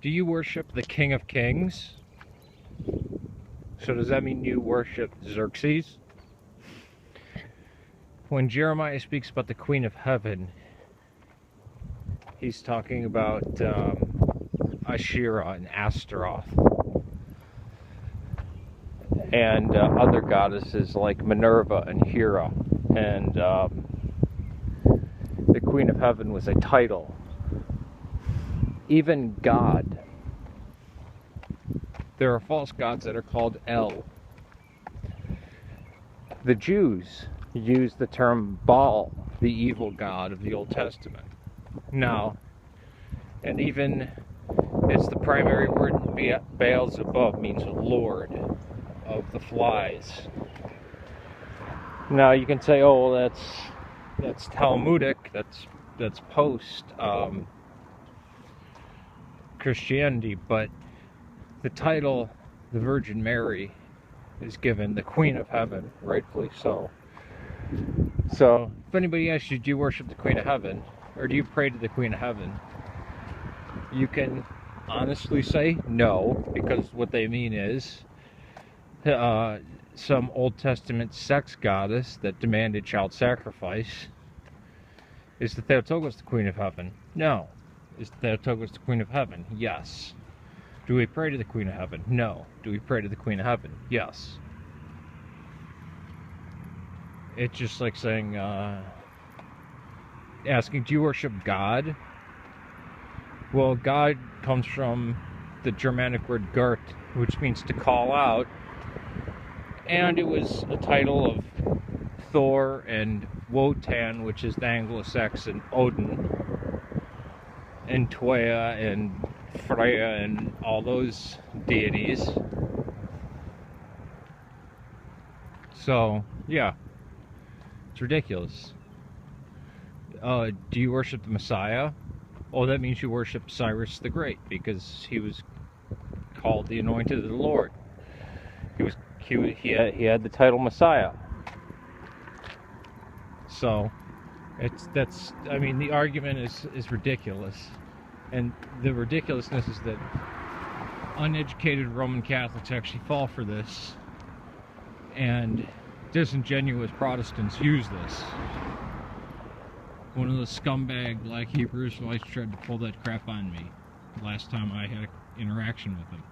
Do you worship the King of Kings? So does that mean you worship Xerxes? When Jeremiah speaks about the Queen of Heaven, he's talking about Asherah and Astaroth and other goddesses like Minerva and Hera. And the Queen of Heaven was a title. Even God. There are false gods that are called El. The Jews use the term Baal, the evil god of the Old Testament. Now, and even it's the primary word, Baal-zebub means Lord of the flies. Now you can say, oh, well, that's Talmudic, that's post Christianity, but the title, the Virgin Mary, is given the Queen of Heaven, rightfully so. So, if anybody asks you, do you worship the Queen of Heaven, or do you pray to the Queen of Heaven, you can honestly say no, because what they mean is some Old Testament sex goddess that demanded child sacrifice. Is the Theotokos the Queen of Heaven? No. Is the Theotokos the Queen of Heaven? Yes. Do we pray to the Queen of Heaven? No. Do we pray to the Queen of Heaven? Yes. It's just like saying, asking, do you worship God? Well, God comes from the Germanic word Gert, which means to call out. And it was a title of Thor and Wotan, which is the Anglo-Saxon Odin, and Toya and Freya and all those deities. So, yeah. It's ridiculous. Do you worship the Messiah? Oh, that means you worship Cyrus the Great, because he was called the Anointed of the Lord. He had the title Messiah. So, the argument is ridiculous. And the ridiculousness is that uneducated Roman Catholics actually fall for this, and disingenuous Protestants use this. One of the scumbag black Hebrew Israelites tried to pull that crap on me last time I had an interaction with him.